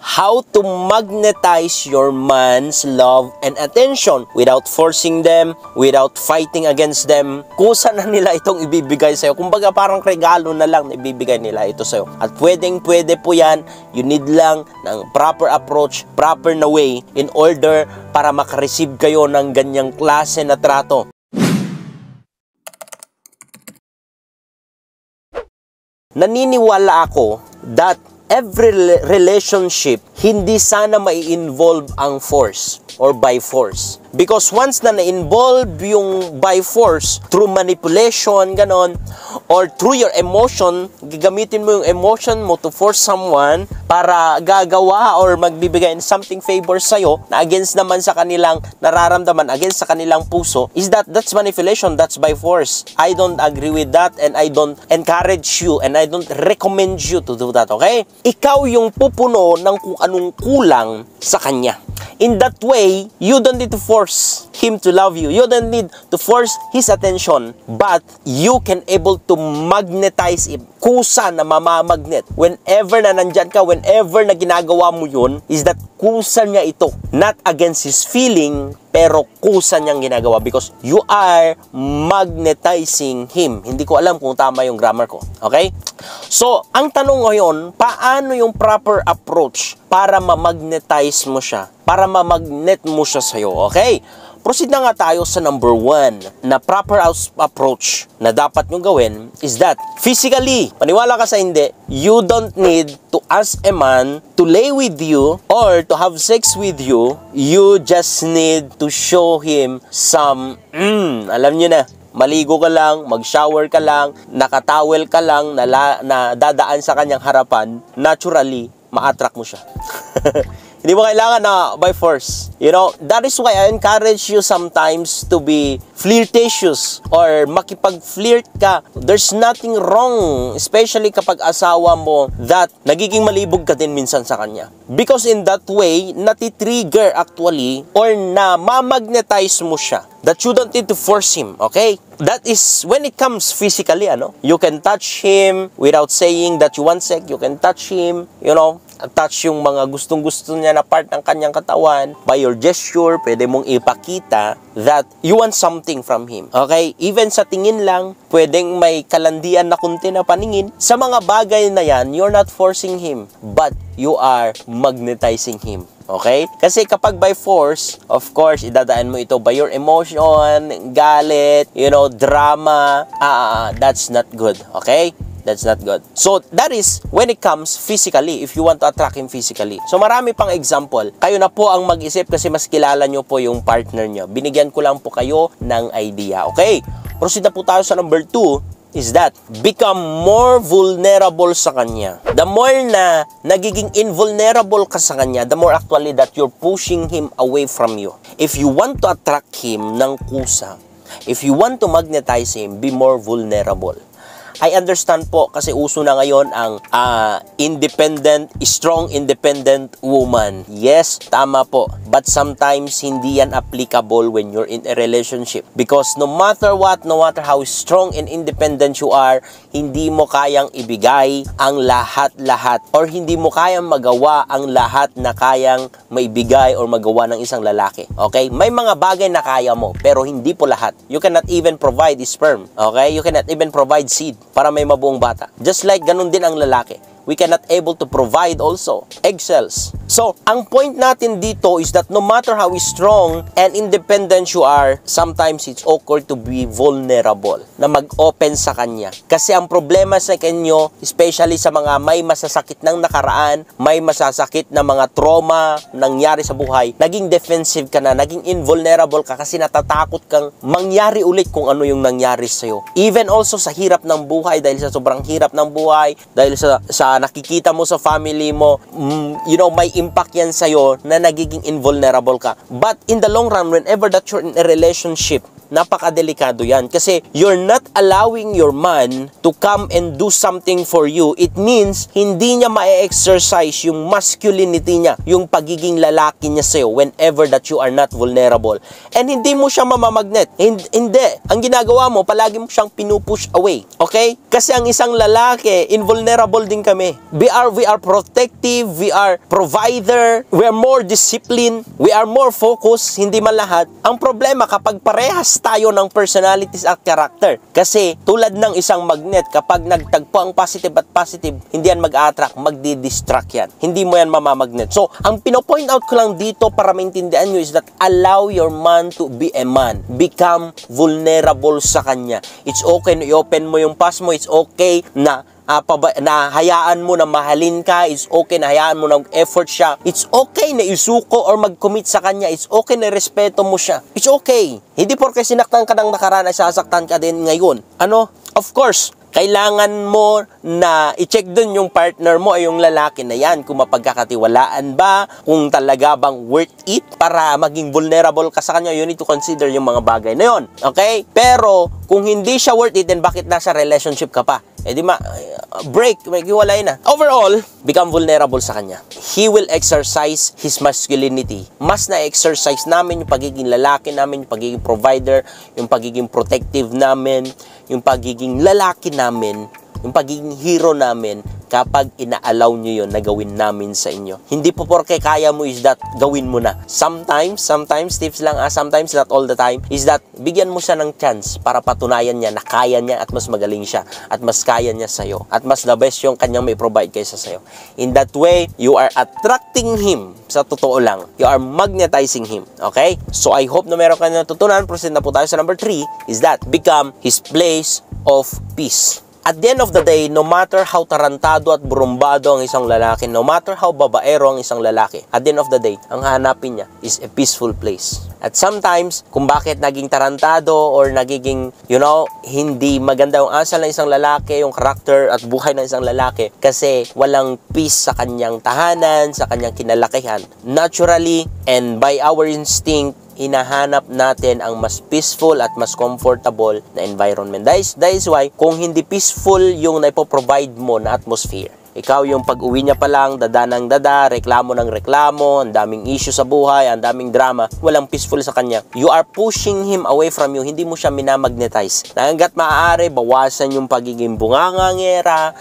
how to magnetize your man's love and attention without forcing them, without fighting against them. Kusa na nila itong ibibigay sa'yo. Kumbaga parang regalo na lang na ibibigay nila ito sa'yo. At pwede po yan. You need lang ng proper approach, proper na way in order para makareceive kayo ng ganyang klase na trato. Naniniwala ako that every relationship, hindi sana mai-involve ang force or by force. Because once na na-involve yung by force through manipulation, ganon, or through your emotion, gagamitin mo yung emotion mo to force someone para gagawa or magbibigay ng something favor sa'yo na against naman sa kanilang nararamdaman, against sa kanilang puso, that's manipulation, that's by force. I don't agree with that and I don't encourage you and I don't recommend you to do that, okay? Ikaw yung pupuno ng kung anong kulang sa kanya. In that way, you don't need to force him to love you. You don't need to force his attention. But you can able to magnetize him. Kusa na mamamagnet. Whenever na nandyan ka, whenever na ginagawa mo yun, is that kusa niya ito. Not against his feeling, pero kusa niyang ginagawa because you are magnetizing him. Hindi ko alam kung tama yung grammar ko. Okay? So, ang tanong ngayon, paano yung proper approach para ma-magnetize mo siya? Para ma-magnet mo siya sa'yo. Okay? Proceed na nga tayo sa number 1 na proper approach na dapat nyo gawin is that physically, paniwala ka sa hindi, you don't need to ask a man to lay with you or to have sex with you. You just need to show him some, alam nyo na, maligo ka lang, mag-shower ka lang, nakatawel ka lang, na dadaan sa kanyang harapan, naturally, ma-attract mo siya. Hindi mo kailangan na by force. You know, that is why I encourage you sometimes to be flirtatious or makipag-flirt ka. There's nothing wrong, especially kapag asawa mo, that nagiging malibog ka din minsan sa kanya. Because in that way, natitrigger actually or na mamagnetize mo siya. That you don't need to force him, okay? That is when it comes physically, ano? You can touch him without saying that you want sex. You can touch him, you know, touch yung mga gustong-gusto niya na part ng kanyang katawan. By your gesture, pwede mong ipakita that you want something from him. Okay? Even sa tingin lang, pwedeng may kalandian na kunti na paningin. Sa mga bagay na yan, you're not forcing him, but you are magnetizing him. Okay? Kasi kapag by force, of course, idadaan mo ito by your emotion, galit, you know, drama. That's not good. Okay? That's not good. So, that is when it comes physically, if you want to attract him physically. So, marami pang example. Kayo na po ang mag-isip kasi mas kilala nyo po yung partner nyo. Binigyan ko lang po kayo ng idea. Okay? Proceed na po tayo sa number 2. Is that become more vulnerable sa kanya. The more na nagiging invulnerable ka sa kanya, the more actually that you're pushing him away from you. If you want to attract him ng kusa, if you want to magnetize him, be more vulnerable. I understand po kasi uso na ngayon ang strong independent woman. Yes, tama po. But sometimes hindi yan applicable when you're in a relationship. Because no matter what, no matter how strong and independent you are, hindi mo kayang ibigay ang lahat-lahat or hindi mo kayang magawa ang lahat na kayang maibigay or magawa ng isang lalaki. Okay? May mga bagay na kaya mo pero hindi po lahat. You cannot even provide sperm. Okay? You cannot even provide seed para may mabuong bata. Just like ganun din ang lalaki. We cannot able to provide also egg cells. So, ang point natin dito is that no matter how strong and independent you are, sometimes it's awkward to be vulnerable, na mag-open sa kanya. Kasi ang problema sa kanyo, especially sa mga may masasakit ng nakaraan, may masasakit na mga trauma nangyari sa buhay, naging defensive ka na, naging invulnerable ka kasi natatakot kang mangyari ulit kung ano yung nangyari sa'yo. Even also sa hirap ng buhay, dahil sa sobrang hirap ng buhay, dahil sa nakikita mo sa family mo, you know, may impact yan sa'yo na nagiging invulnerable ka. But in the long run, whenever that you're in a relationship, napakadelikado yan. Kasi you're not allowing your man to come and do something for you. It means, hindi niya ma-exercise yung masculinity niya, yung pagiging lalaki niya sa'yo whenever that you are not vulnerable. And hindi mo siya mamamagnet. Hindi. Ang ginagawa mo, palagi mo siyang pinupush away. Okay? Kasi ang isang lalaki, invulnerable din kami. We are protective, we are provider, we are more disciplined, we are more focused, hindi man lahat. Ang problema kapag parehas tayo ng personalities at character. Kasi tulad ng isang magnet, kapag nagtagpo ang positive at positive, hindi yan mag-attract, magdi-distract yan. Hindi mo yan mamamagnet. So, ang pinopoint out ko lang dito para maintindihan nyo is that allow your man to be a man. Become vulnerable sa kanya. It's okay na i-open mo yung past mo. It's okay na hayaan mo na mahalin ka. It's okay na hayaan mo na effort siya. It's okay na isuko or mag-commit sa kanya. It's okay na respeto mo siya. It's okay. Hindi porke sinaktan ka ng nakaraan ay sasaktan ka din ngayon. Of course, kailangan mo na i-check dun yung partner mo ay yung lalaki na yan. Kung mapagkakatiwalaan ba, kung talaga bang worth it para maging vulnerable ka sa kanya, you need to consider yung mga bagay na yun. Okay? Pero, kung hindi siya worth it, then bakit nasa relationship ka pa? Break, maghiwalay na. Overall, become vulnerable sa kanya. He will exercise his masculinity. Mas na-exercise namin yung pagiging lalaki namin, yung pagiging provider, yung pagiging protective namin, yung pagiging lalaki namin, yung pagiging hero namin kapag ina-allow nyo yun na gawin namin sa inyo. Hindi po porke kaya mo is that gawin mo na. Sometimes tips lang, sometimes not all the time, is that bigyan mo siya ng chance para patunayan niya na kaya niya at mas magaling siya at mas kaya niya sa'yo at mas the best yung kanyang may provide kaysa sa'yo. In that way, you are attracting him. Sa totoo lang, you are magnetizing him. Okay? So I hope na meron ka na natutunan. Proceed na po tayo sa number 3 is that become his place of peace. At the end of the day, no matter how tarantado at burumbado ang isang lalaki, no matter how babaero ang isang lalaki, at the end of the day, ang hahanapin niya is a peaceful place. At sometimes, kung bakit naging tarantado or nagiging, hindi maganda yung asal ng isang lalaki, yung karakter at buhay ng isang lalaki, kasi walang peace sa kanyang tahanan, sa kanyang kinalakihan. Naturally, and by our instinct, hinahanap natin ang mas peaceful at mas comfortable na environment. That is why, kung hindi peaceful yung naipoprovide mo na atmosphere, ikaw yung pag-uwi niya pa lang, dada ng dada, reklamo ng reklamo, ang daming issue sa buhay, ang daming drama, walang peaceful sa kanya. You are pushing him away from you, hindi mo siya minamagnetize. Hanggat maaari, bawasan yung pagiging bungangangera,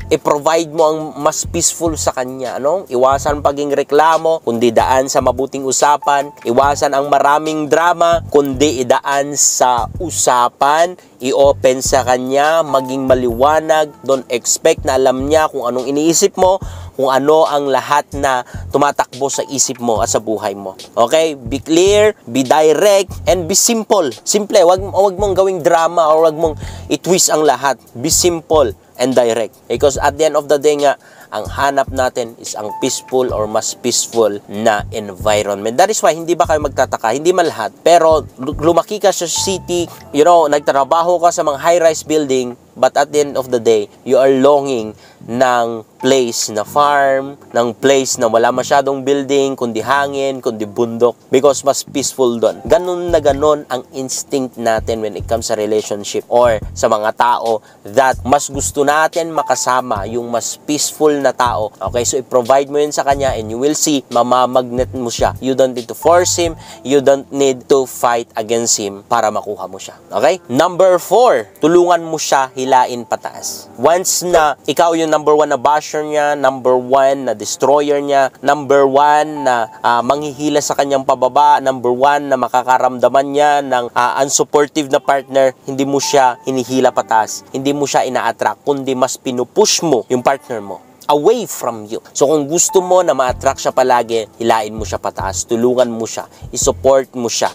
i-provide mo ang mas peaceful sa kanya, Iwasan paging reklamo, kundi daan sa mabuting usapan. Iwasan ang maraming drama, kundi idaan sa usapan. I-open sa kanya, maging maliwanag. Don't expect na alam niya kung anong iniisip mo, kung ano ang lahat na tumatakbo sa isip mo at sa buhay mo. Okay? Be clear, be direct, and be simple. Simple, wag mong gawing drama or wag mong i-twist ang lahat. Be simple and direct. Because at the end of the day nga, ang hanap natin is ang peaceful or mas peaceful na environment. That is why, hindi ba kayo magtataka? Hindi man lahat. Pero, lumaki ka sa city, nagtrabaho ka sa mga high-rise building, but at the end of the day, you are longing ng place na farm, ng place na wala masyadong building, kundi hangin, kundi bundok, because mas peaceful doon. Ganun na ganun ang instinct natin when it comes sa relationship or sa mga tao that mas gusto natin makasama yung mas peaceful na tao. Okay, so i-provide mo yun sa kanya and you will see, mamamagnet mo siya. You don't need to force him, you don't need to fight against him para makuha mo siya. Okay? Number 4, tulungan mo siya hilain pataas. Once na ikaw yung number 1 na basher niya, number 1 na destroyer niya, number 1 na manghihila sa kanyang pababa, number 1 na makakaramdaman niya ng unsupportive na partner, hindi mo siya hinihila pataas, hindi mo siya ina-attract, kundi mas pinupush mo yung partner mo away from you. So kung gusto mo na ma-attract siya palagi, hilain mo siya pataas, tulungan mo siya, i-support mo siya,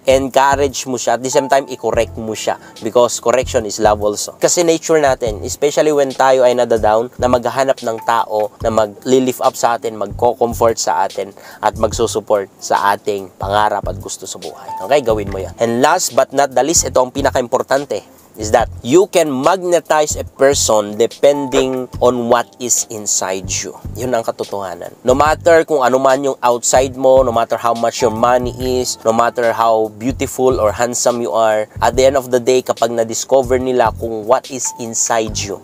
encourage mo siya, at the same time, i-correct mo siya. Because correction is love also. Kasi nature natin, especially when tayo ay nadadown, na maghahanap ng tao na mag-lift up sa atin, magko-comfort sa atin, at magsusupport sa ating pangarap at gusto sa buhay. Okay, gawin mo yan. And last but not the least, ito ang pinaka-importante. is that you can magnetize a person depending on what is inside you. Yun ang katotohanan. No matter kung ano man yung outside mo, no matter how much your money is, no matter how beautiful or handsome you are, at the end of the day, kapag na-discover nila kung what is inside you,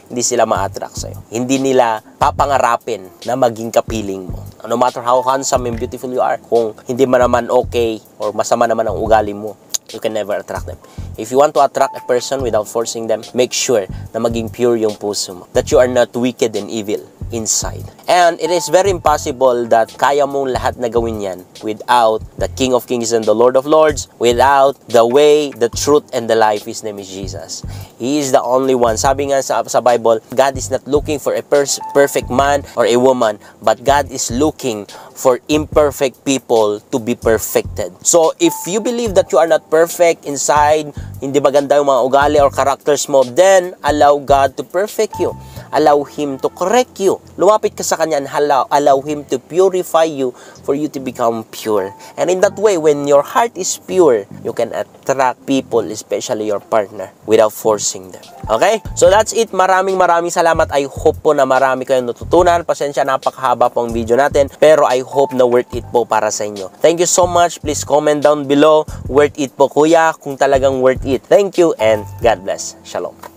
hindi sila ma-attract sa'yo. Hindi nila papangarapin na maging kapiling mo. No matter how handsome and beautiful you are, kung hindi man naman okay or masama naman ang ugali mo, you can never attract them. If you want to attract a person without forcing them, make sure na maging pure yung puso mo. That you are not wicked and evil inside. And it is very impossible that kaya mong lahat na gawin yan without the King of Kings and the Lord of Lords, without the way, the truth, and the life. His name is Jesus. He is the only one. Sabi nga sa Bible, God is not looking for a perfect man or a woman, but God is looking for imperfect people to be perfected. So, if you believe that you are not perfect inside, hindi maganda yung mga ugali or characters mo, then allow God to perfect you. Allow Him to correct you. Lumapit ka sa Kanya and allow Him to purify you for you to become pure. And in that way, when your heart is pure, you can attract people, especially your partner, without forcing them. Okay? So that's it. Maraming salamat. I hope po na marami kayong natutunan. Pasensya, napakahaba po ang video natin. Pero I hope na worth it po para sa inyo. Thank you so much. Please comment down below. Worth it po, kuya, kung talagang worth it. Thank you and God bless. Shalom.